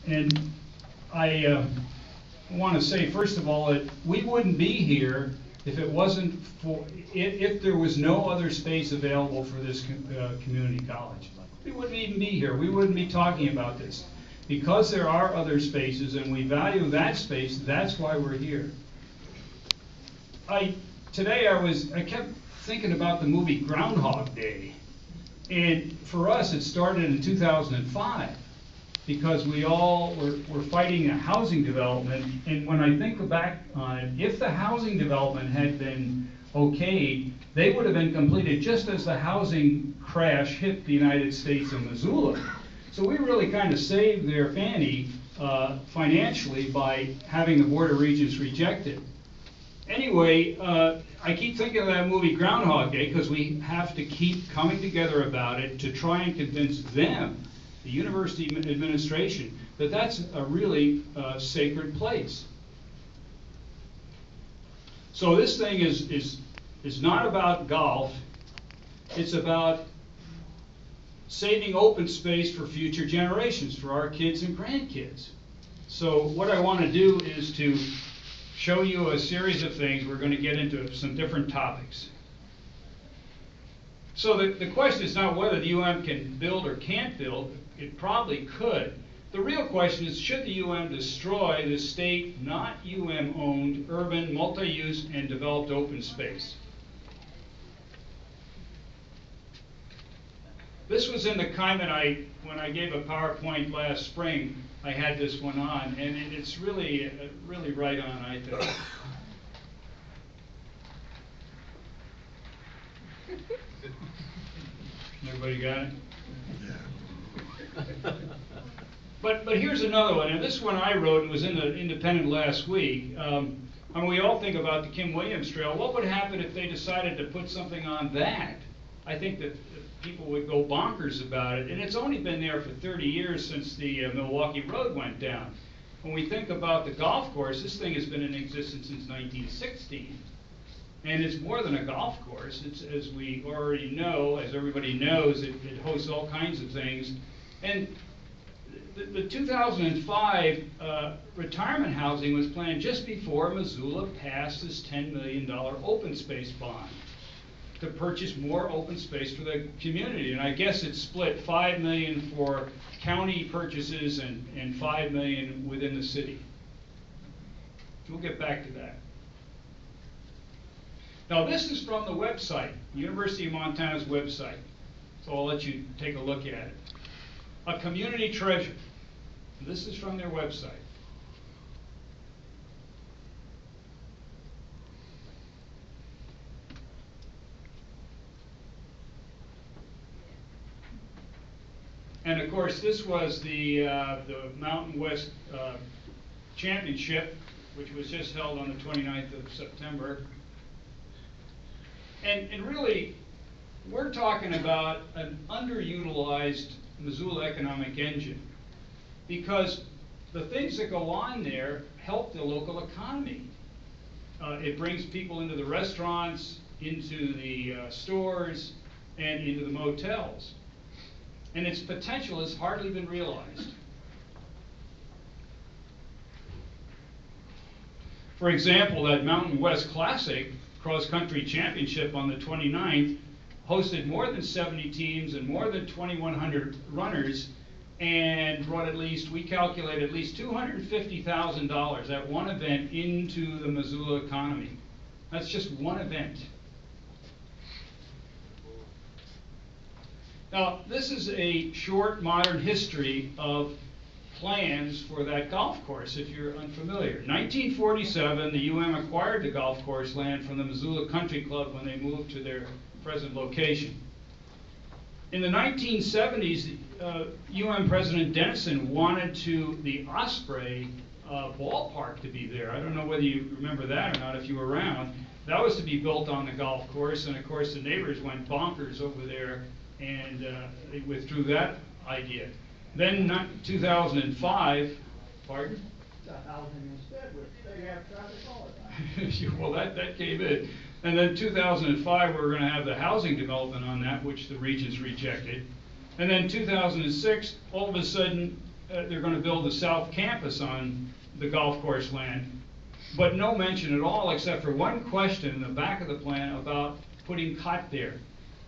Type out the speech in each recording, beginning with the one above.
And I want to say, first of all, that we wouldn't be here if it wasn't for, if there was no other space available for this community college. We wouldn't even be here. We wouldn't be talking about this. Because there are other spaces and we value that space, that's why we're here. Today I kept thinking about the movie Groundhog Day. And for us, it started in 2005 because we all were fighting a housing development. And when I think back on it, if the housing development had been okayed, they would have been completed just as the housing crash hit the United States and Missoula. So we really kind of saved their fanny financially by having the Board of Regents reject it. Anyway, I keep thinking of that movie Groundhog Day because we have to keep coming together about it to try and convince them, the university administration, that that's a really sacred place. So this thing is not about golf. It's about saving open space for future generations, for our kids and grandkids. So what I want to do is to show you a series of things. We're going to get into some different topics. So the question is not whether the UM can build or can't build. It probably could. The real question is, should the UM destroy the state, not UM-owned, urban, multi-use, and developed open space? This was in the comment when I gave a PowerPoint last spring. I had this one on, and it's really right on, I think. Everybody got it? Yeah. But here's another one, and this one I wrote and was in the Independent last week. And we all think about the Kim Williams Trail. What would happen if they decided to put something on that? I think that people would go bonkers about it. And it's only been there for 30 years since the Milwaukee Road went down. When we think about the golf course, this thing has been in existence since 1916. And it's more than a golf course. It's, as we already know, as everybody knows, it hosts all kinds of things. And the 2005 retirement housing was planned just before Missoula passed this $10 million open space bond to purchase more open space for the community. And I guess it's split $5 million for county purchases and $5 million within the city. We'll get back to that. Now this is from the website, University of Montana's website. So I'll let you take a look at it. A community treasure. This is from their website. And of course, this was the Mountain West Championship, which was just held on the 29th of September. And really, we're talking about an underutilized Missoula economic engine, because the things that go on there help the local economy. It brings people into the restaurants, into the stores, and into the motels. And its potential has hardly been realized. For example, that Mountain West Classic cross-country championship on the 29th hosted more than 70 teams and more than 2,100 runners, and brought at least, we calculate at least $250,000 at one event into the Missoula economy. That's just one event. Now, this is a short modern history of plans for that golf course, if you're unfamiliar. 1947, the UM acquired the golf course land from the Missoula Country Club when they moved to their present location. In the 1970s, UM President Denison wanted the Osprey ballpark to be there. I don't know whether you remember that or not if you were around. That was to be built on the golf course, and of course the neighbors went bonkers over there, and they withdrew that idea. Then 2005, pardon? Housing instead, which they have traffic all the time. Well, that came in. And then 2005, we were going to have the housing development on that, which the Regents rejected. And then 2006, all of a sudden, they're going to build the south campus on the golf course land, but no mention at all, except for one question in the back of the plan about putting cot there.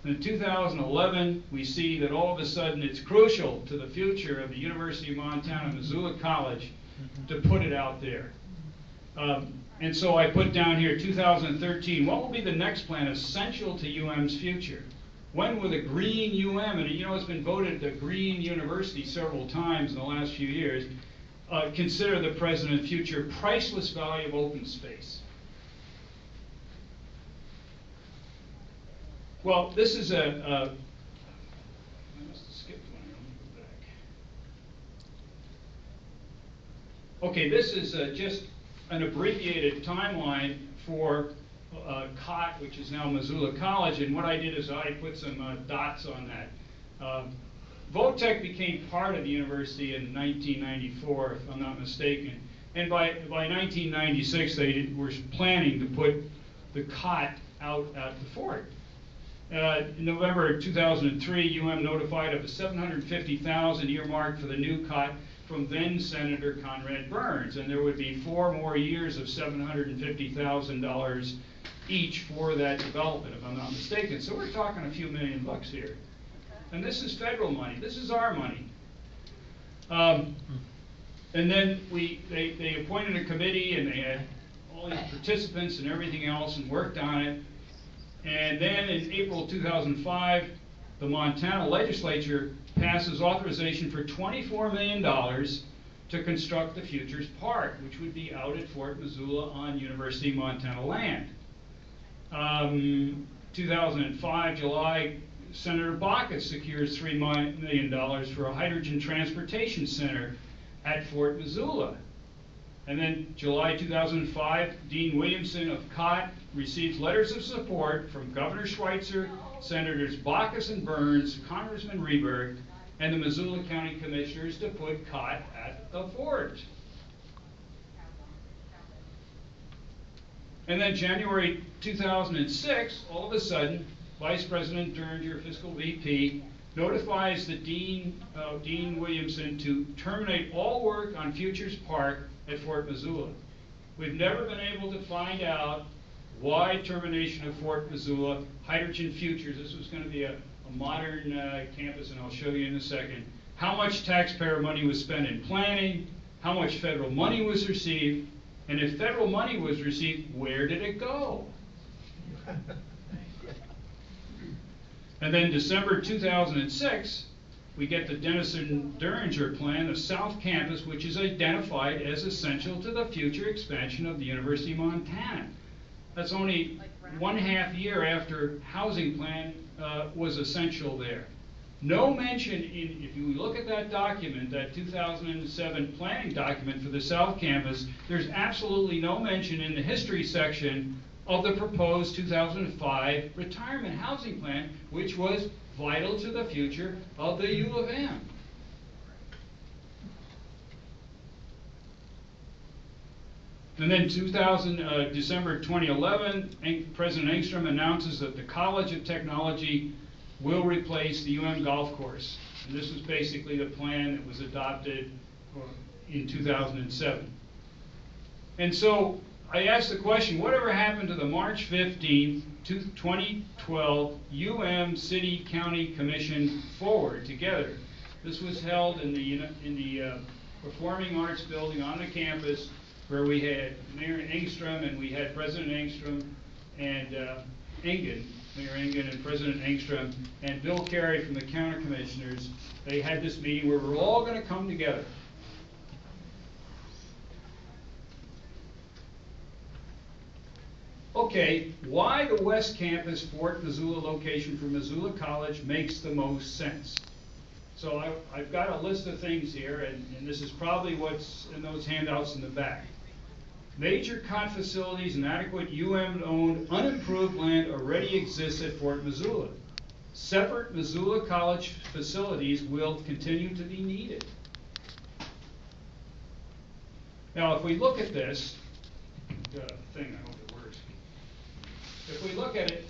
In 2011, we see that all of a sudden it's crucial to the future of the University of Montana, Missoula College, to put it out there. And so I put down here 2013, what will be the next plan essential to UM's future? When will the green UM, and you know it's been voted the green university several times in the last few years, consider the present and future priceless value of open space? Well, this is I must have skipped one. Let me go back. Okay, this is just an abbreviated timeline for COT, which is now Missoula College, and what I did is I put some dots on that. Votech became part of the university in 1994, if I'm not mistaken, and by 1996 they were planning to put the COT out at the fort. In November 2003, UM notified of a $750,000 earmarked for the new COT from then Senator Conrad Burns, and there would be 4 more years of $750,000 each for that development, if I'm not mistaken. So we're talking a few $1,000,000 here. And this is federal money. This is our money. And then they appointed a committee, and they had all these participants and everything else, and worked on it. And then in April 2005, the Montana legislature passes authorization for $24 million to construct the Futures Park, which would be out at Fort Missoula on University of Montana land. 2005, July, Senator Baucus secures $3 million for a hydrogen transportation center at Fort Missoula. And then July 2005, Dean Williamson of COT receives letters of support from Governor Schweitzer, Senators Baucus and Burns, Congressman Rehberg, and the Missoula County Commissioners to put COT at the fort. And then January 2006, all of a sudden, Vice President Derringer, Fiscal VP, notifies the Dean Williamson to terminate all work on Futures Park at Fort Missoula. We've never been able to find out why termination of Fort Missoula. Hydrogen Futures, this was going to be a modern campus, and I'll show you in a second. How much taxpayer money was spent in planning, how much federal money was received, and if federal money was received, where did it go? And then December 2006, we get the Denison-Derringer plan, the South Campus, which is identified as essential to the future expansion of the University of Montana. That's only 1/2 year after housing plan was essential there. No mention if you look at that document, that 2007 planning document for the South Campus, there's absolutely no mention in the history section of the proposed 2005 retirement housing plan, which was vital to the future of the U of M. And then December 2011, President Engstrom announces that the College of Technology will replace the UM golf course. And this was basically the plan that was adopted in 2007. And so I asked the question, whatever happened to the March 15, 2012 UM City County Commission Forward Together? This was held in the Performing Arts Building on the campus, where we had Mayor Engstrom, and we had President Engstrom and Engen, Mayor Engen and President Engstrom, and Bill Carey from the County Commissioners. They had this meeting where we're all going to come together. Okay, why the West Campus Fort Missoula location for Missoula College makes the most sense. So I've got a list of things here, and this is probably what's in those handouts in the back. Major COT facilities and adequate UM-owned unimproved land already exists at Fort Missoula. Separate Missoula College facilities will continue to be needed. Now, if we look at this thing, I hope it works. If we look at it,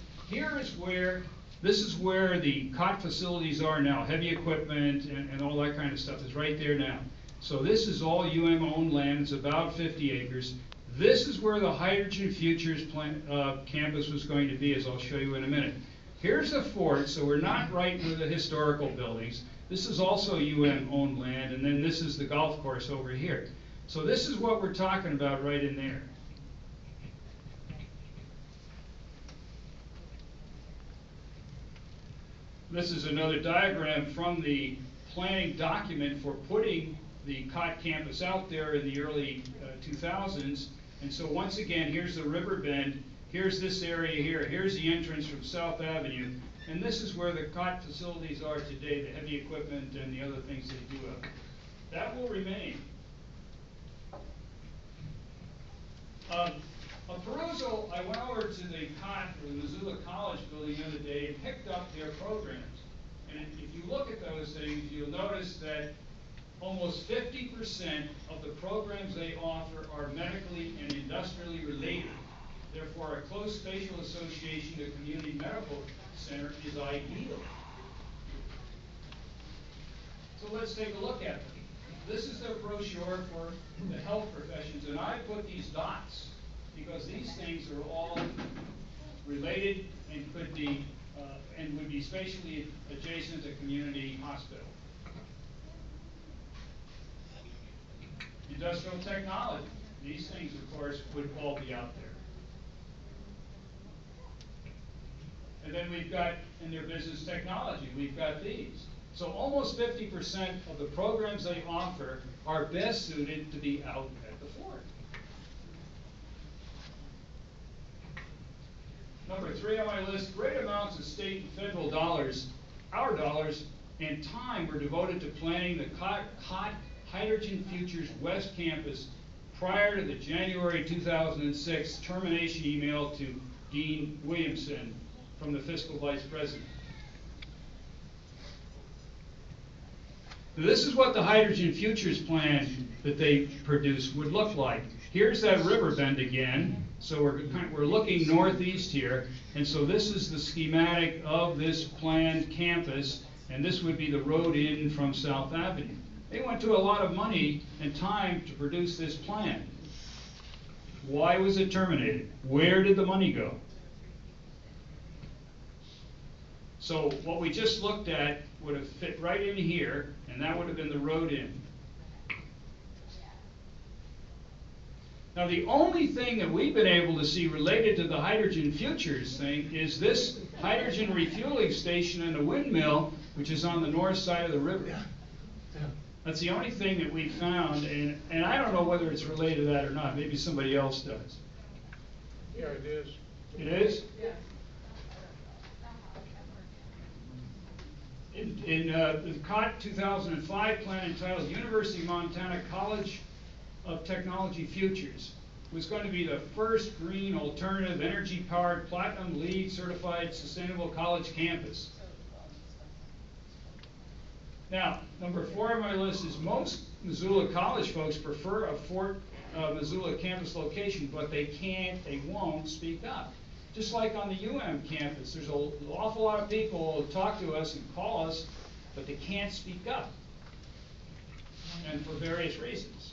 this is where the COT facilities are now. Heavy equipment and all that kind of stuff is right there now. So this is all UM-owned land. It's about 50 acres. This is where the Hydrogen Futures campus was going to be, as I'll show you in a minute. Here's the fort, so we're not right with the historical buildings. This is also UM-owned land, and then this is the golf course over here. So this is what we're talking about right in there. This is another diagram from the planning document for putting the COT campus out there in the early 2000s. And so once again, here's the river bend, here's this area here, here's the entrance from South Avenue, and this is where the COT facilities are today, the heavy equipment and the other things they do up there. That will remain. A perusal, I went over to the COT, or the Missoula College building the other day, and picked up their programs. And if you look at those things, you'll notice that almost 50% of the programs they offer are medically and industrially related. Therefore, a close spatial association to a community medical center is ideal. So let's take a look at them. This is their brochure for the health professions, and I put these dots because these things are all related and could be and would be spatially adjacent to community hospital. Industrial technology. These things, of course, would all be out there. And then we've got, in their business technology, we've got these. So almost 50% of the programs they offer are best suited to be out at the fort. Number 3 on my list, great amounts of state and federal dollars, our dollars, and time were devoted to planning the COT Hydrogen Futures West Campus prior to the January 2006 termination email to Dean Williamson from the fiscal vice president. Now, this is what the Hydrogen Futures plan that they produced would look like. Here's that river bend again. So we're looking northeast here, and so this is the schematic of this planned campus, and this would be the road in from South Avenue. They went to a lot of money and time to produce this plan. Why was it terminated? Where did the money go? So what we just looked at would have fit right in here, and that would have been the road in. Now, the only thing that we've been able to see related to the Hydrogen Futures thing is this hydrogen refueling station and a windmill, which is on the north side of the river. That's the only thing that we found, and I don't know whether it's related to that or not. Maybe somebody else does. Yeah, it is. It is? Yeah. In the COT 2005 plan entitled University of Montana College of Technology Futures was going to be the first green alternative energy-powered platinum LEED certified sustainable college campus. Now, number 4 on my list is most Missoula College folks prefer a Fort Missoula campus location, but they won't speak up. Just like on the campus, there's an awful lot of people who talk to us and call us, but they can't speak up, and for various reasons.